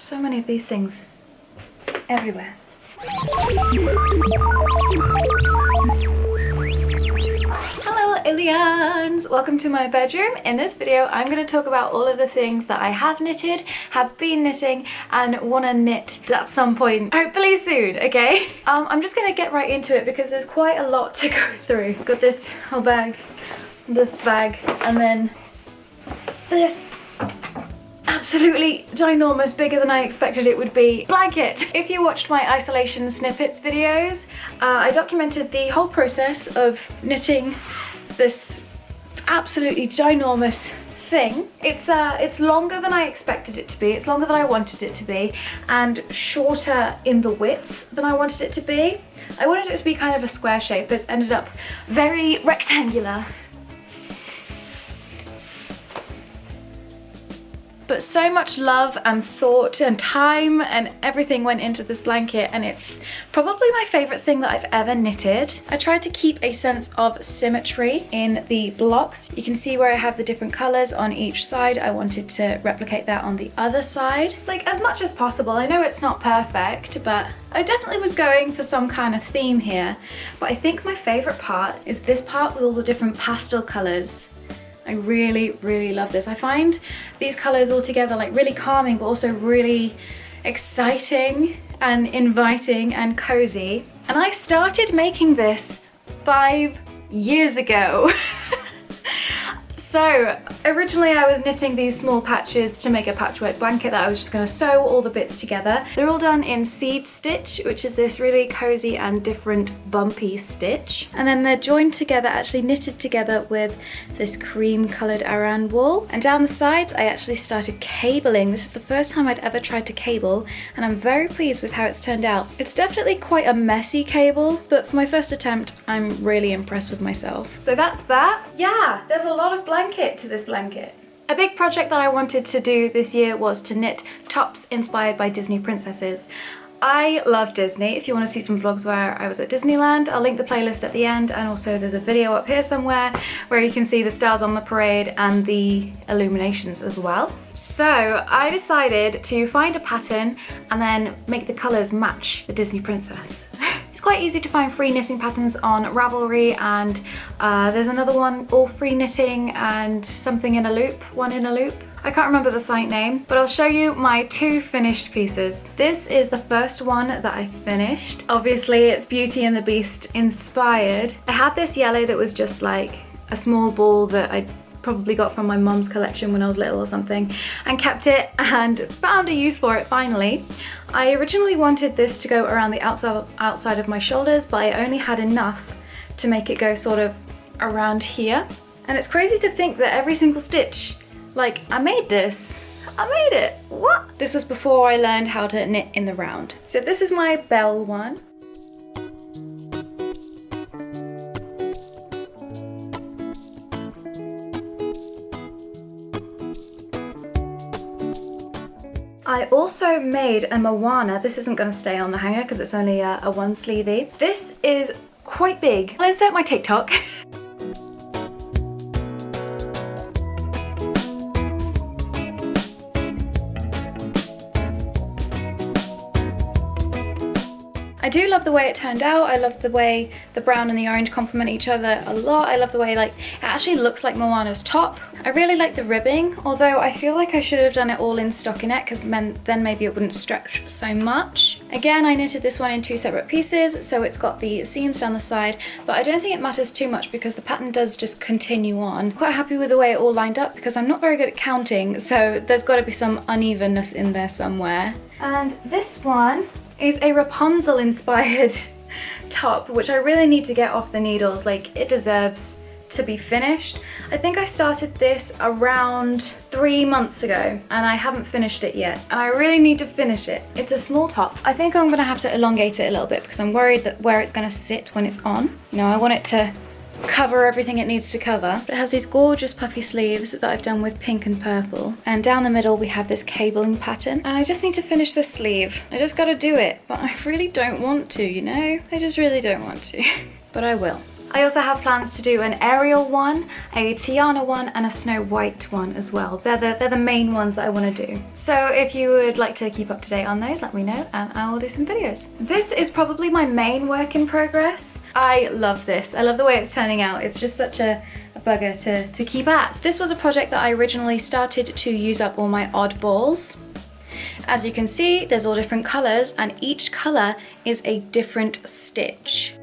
So many of these things everywhere. Hello aliens! Welcome to my bedroom. In this video I'm going to talk about all of the things that I have knitted, have been knitting, and want to knit at some point, hopefully soon, okay? I'm just going to get right into it because there's quite a lot to go through. I've got this whole bag, this bag, and then this absolutely ginormous, bigger than I expected it would be, blanket. If you watched my isolation snippets videos, I documented the whole process of knitting this absolutely ginormous thing. It's longer than I expected it to be, it's longer than I wanted it to be, and shorter in the width than I wanted it to be. I wanted it to be kind of a square shape, but it's ended up very rectangular. But so much love and thought and time and everything went into this blanket, and it's probably my favourite thing that I've ever knitted. I tried to keep a sense of symmetry in the blocks. You can see where I have the different colours on each side. I wanted to replicate that on the other side, like as much as possible. I know it's not perfect, but I definitely was going for some kind of theme here. But I think my favourite part is this part with all the different pastel colours. I really, really love this. I find these colours all together like really calming, but also really exciting and inviting and cozy. And I started making this 5 years ago. So originally I was knitting these small patches to make a patchwork blanket that I was just going to sew all the bits together. They're all done in seed stitch, which is this really cozy and different bumpy stitch. And then they're joined together, actually knitted together with this cream coloured aran wool. And down the sides I actually started cabling. This is the first time I'd ever tried to cable, and I'm very pleased with how it's turned out. It's definitely quite a messy cable, but for my first attempt I'm really impressed with myself. So that's that. Yeah, there's a lot of blanket to this blanket. A big project that I wanted to do this year was to knit tops inspired by Disney princesses. I love Disney. If you want to see some vlogs where I was at Disneyland, I'll link the playlist at the end, and also there's a video up here somewhere where you can see the stars on the parade and the illuminations as well. So I decided to find a pattern and then make the colours match the Disney princess. It's quite easy to find free knitting patterns on Ravelry, and there's another one, all free knitting and something in a loop, one in a loop. I can't remember the site name, but I'll show you my 2 finished pieces. This is the first one that I finished. Obviously it's Beauty and the Beast inspired. I had this yellow that was just like a small ball that I probably got from my mum's collection when I was little or something, and kept it and found a use for it finally. I originally wanted this to go around the outside of my shoulders, but I only had enough to make it go sort of around here. And it's crazy to think that every single stitch, like, I made this. I made it. What? This was before I learned how to knit in the round. So this is my bell one. I also made a Moana. This isn't going to stay on the hanger because it's only a 1-sleevey. This is quite big. I'll insert my TikTok. I do love the way it turned out. I love the way the brown and the orange complement each other a lot. I love the way like it actually looks like Moana's top. I really like the ribbing, although I feel like I should have done it all in stockinette because then maybe it wouldn't stretch so much. Again, I knitted this one in 2 separate pieces, so it's got the seams down the side, but I don't think it matters too much because the pattern does just continue on. Quite happy with the way it all lined up because I'm not very good at counting, so there's got to be some unevenness in there somewhere. And this one is a Rapunzel inspired top, which I really need to get off the needles. Like, it deserves to be finished. I think I started this around 3 months ago and I haven't finished it yet, and I really need to finish it. It's a small top. I think I'm gonna have to elongate it a little bit because I'm worried that where it's gonna sit when it's on. You know, I want it to cover everything it needs to cover. It has these gorgeous puffy sleeves that I've done with pink and purple, and down the middle we have this cabling pattern, and I just need to finish this sleeve. I just gotta do it, but I really don't want to, you know? I just really don't want to, but I will. I also have plans to do an Ariel one, a Tiana one, and a Snow White one as well. They're the main ones that I want to do. So if you would like to keep up to date on those, let me know and I will do some videos. This is probably my main work in progress. I love this. I love the way it's turning out. It's just such a bugger to keep at. This was a project that I originally started to use up all my oddballs. As you can see, there's all different colors and each color is a different stitch.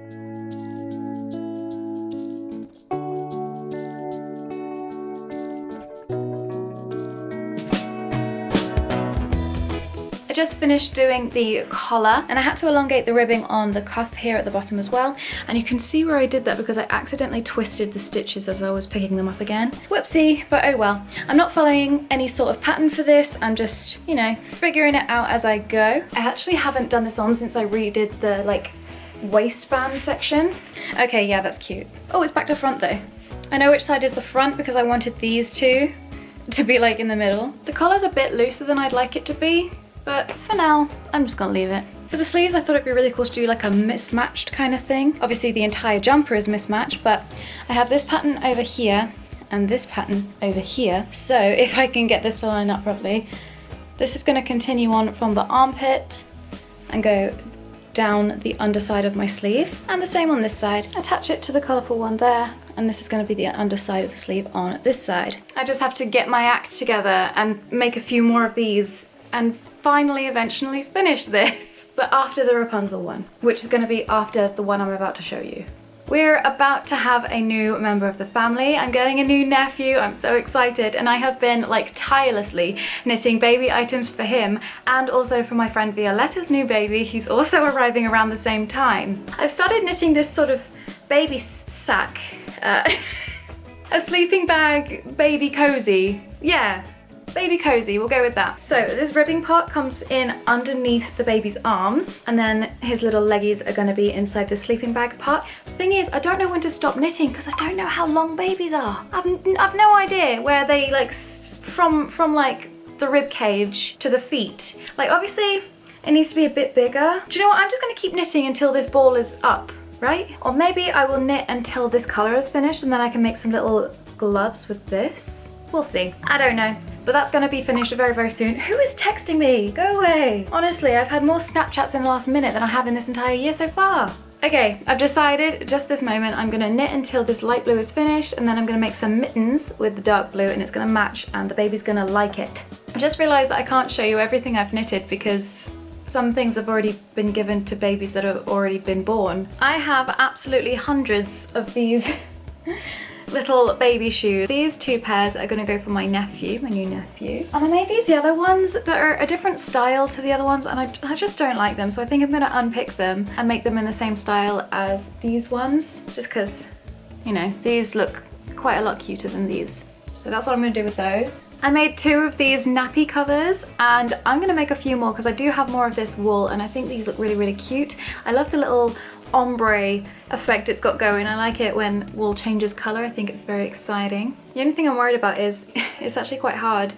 I just finished doing the collar and I had to elongate the ribbing on the cuff here at the bottom as well, and you can see where I did that because I accidentally twisted the stitches as I was picking them up again. Whoopsie, but oh well. I'm not following any sort of pattern for this, I'm just, you know, figuring it out as I go. I actually haven't done this on since I redid the like waistband section. Okay, yeah, that's cute. Oh, it's back to front though. I know which side is the front because I wanted these two to be like in the middle. The collar's a bit looser than I'd like it to be, but for now, I'm just gonna leave it. For the sleeves, I thought it'd be really cool to do like a mismatched kind of thing. Obviously the entire jumper is mismatched, but I have this pattern over here and this pattern over here. So if I can get this to line up properly, this is gonna continue on from the armpit and go down the underside of my sleeve. And the same on this side. Attach it to the colourful one there, and this is going to be the underside of the sleeve on this side. I just have to get my act together and make a few more of these and finally eventually finish this. But after the Rapunzel one, which is going to be after the one I'm about to show you. We're about to have a new member of the family. I'm getting a new nephew. I'm so excited, and I have been like tirelessly knitting baby items for him and also for my friend Violetta's new baby, who's also arriving around the same time. I've started knitting this sort of baby sack, a sleeping bag baby cozy. Yeah. Baby cozy, we'll go with that. So this ribbing part comes in underneath the baby's arms, and then his little leggies are going to be inside the sleeping bag part. The thing is, I don't know when to stop knitting because I don't know how long babies are. I've no idea where they like from like the rib cage to the feet. Like obviously it needs to be a bit bigger. Do you know what? I'm just going to keep knitting until this ball is up, right? Or maybe I will knit until this color is finished and then I can make some little gloves with this. We'll see. I don't know. But that's going to be finished very, very soon. Who is texting me? Go away. Honestly, I've had more Snapchats in the last minute than I have in this entire year so far. Okay, I've decided just this moment I'm going to knit until this light blue is finished, and then I'm going to make some mittens with the dark blue and it's going to match and the baby's going to like it. I just realised that I can't show you everything I've knitted because some things have already been given to babies that have already been born. I have absolutely hundreds of these little baby shoes. These two pairs are going to go for my nephew, my new nephew. And I made these yellow ones that are a different style to the other ones, and I just don't like them. So I think I'm going to unpick them and make them in the same style as these ones, just because, you know, these look quite a lot cuter than these. So that's what I'm going to do with those. I made two of these nappy covers, and I'm going to make a few more because I do have more of this wool and I think these look really, really cute. I love the little ombre effect it's got going. I like it when wool changes colour. I think it's very exciting. The only thing I'm worried about is it's actually quite hard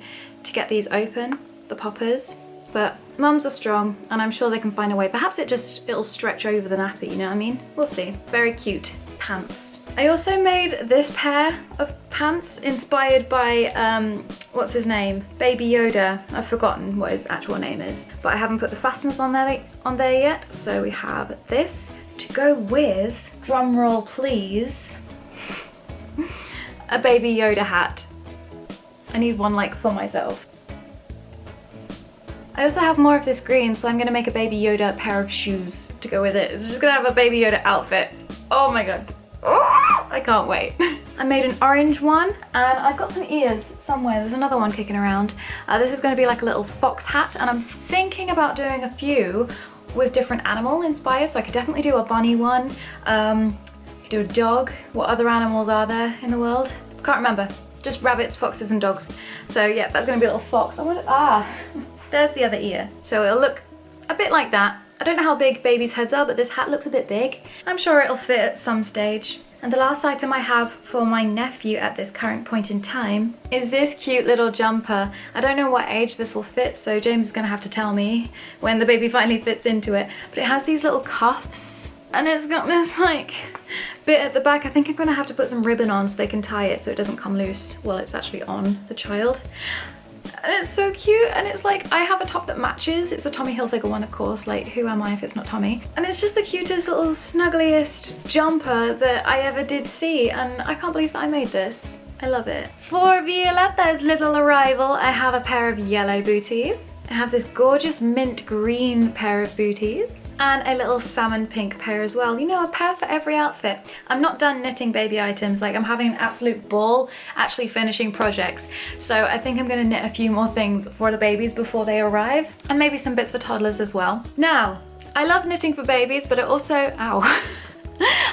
to get these open, the poppers, but mums are strong and I'm sure they can find a way. Perhaps it'll stretch over the nappy, you know what I mean? We'll see. Very cute pants. I also made this pair of pants inspired by what's his name? Baby Yoda. I've forgotten what his actual name is, but I haven't put the fasteners on there yet. So we have this to go with, drum roll please, a Baby Yoda hat. I need one like for myself. I also have more of this green, so I'm gonna make a Baby Yoda pair of shoes to go with it. It's just gonna have a Baby Yoda outfit. Oh my god. Oh, I can't wait. I made an orange one and I've got some ears somewhere. There's another one kicking around. This is gonna be like a little fox hat, and I'm thinking about doing a few with different animal inspired, so I could definitely do a bunny one, could do a dog. What other animals are there in the world? Can't remember. Just rabbits, foxes and dogs. So yeah, that's gonna be a little fox. There's the other ear. So it'll look a bit like that. I don't know how big babies' heads are, but this hat looks a bit big. I'm sure it'll fit at some stage. And the last item I have for my nephew at this current point in time is this cute little jumper. I don't know what age this will fit, so James is gonna have to tell me when the baby finally fits into it. But it has these little cuffs and it's got this like bit at the back. I think I'm gonna have to put some ribbon on so they can tie it so it doesn't come loose while it's actually on the child. And it's so cute, and it's like, I have a top that matches. It's a Tommy Hilfiger one, of course, like who am I if it's not Tommy? And it's just the cutest little snuggliest jumper that I ever did see, and I can't believe that I made this. I love it. For Violetta's little arrival, I have a pair of yellow booties. I have this gorgeous mint green pair of booties, and a little salmon pink pair as well. You know, a pair for every outfit. I'm not done knitting baby items. Like, I'm having an absolute ball actually finishing projects. So I think I'm gonna knit a few more things for the babies before they arrive, and maybe some bits for toddlers as well. Now, I love knitting for babies, but I also, ow.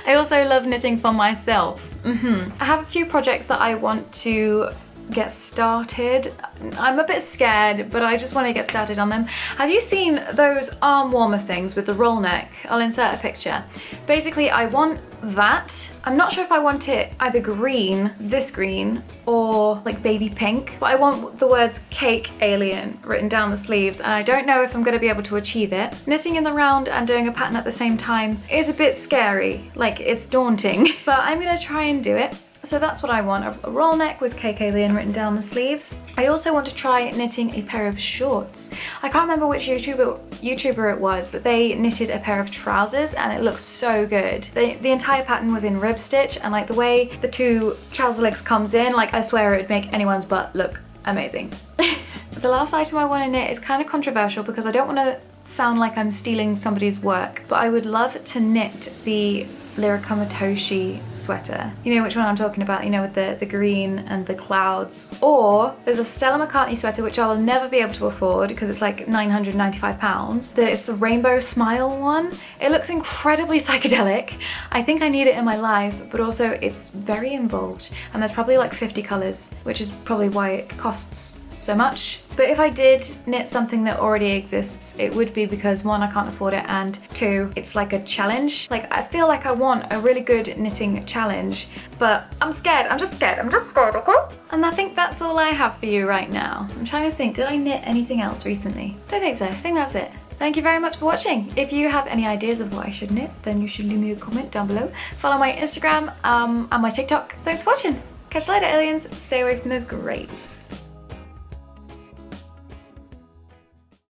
I also love knitting for myself. I have a few projects that I want to get started. I'm a bit scared, but I just want to get started on them. Have you seen those arm warmer things with the roll neck? I'll insert a picture. Basically, I want that. I'm not sure if I want it either green, this green, or like baby pink, but I want the words Cake Alien written down the sleeves, and I don't know if I'm going to be able to achieve it. Knitting in the round and doing a pattern at the same time is a bit scary, like it's daunting, but I'm going to try and do it. So that's what I want, a roll neck with Cake Alien written down the sleeves. I also want to try knitting a pair of shorts. I can't remember which YouTuber it was, but they knitted a pair of trousers and it looks so good. The entire pattern was in rib stitch, and like the way the two trouser legs comes in, like I swear it would make anyone's butt look amazing. The last item I want to knit is kind of controversial because I don't want to sound like I'm stealing somebody's work, but I would love to knit the Lirikamatoshi sweater. You know which one I'm talking about, you know, with the green and the clouds. Or there's a Stella McCartney sweater which I will never be able to afford because it's like £995. It's the Rainbow Smile one. It looks incredibly psychedelic. I think I need it in my life, but also it's very involved, and there's probably like 50 colours, which is probably why it costs so much. But if I did knit something that already exists, it would be because one, I can't afford it, and two, it's like a challenge. Like, I feel like I want a really good knitting challenge, but I'm scared. I'm just scared, okay? And I think that's all I have for you right now. I'm trying to think, did I knit anything else recently? Don't think so, I think that's it. Thank you very much for watching. If you have any ideas of what I should knit, then you should leave me a comment down below. Follow my Instagram and my TikTok. Thanks for watching. Catch you later, aliens. Stay away from those grapes.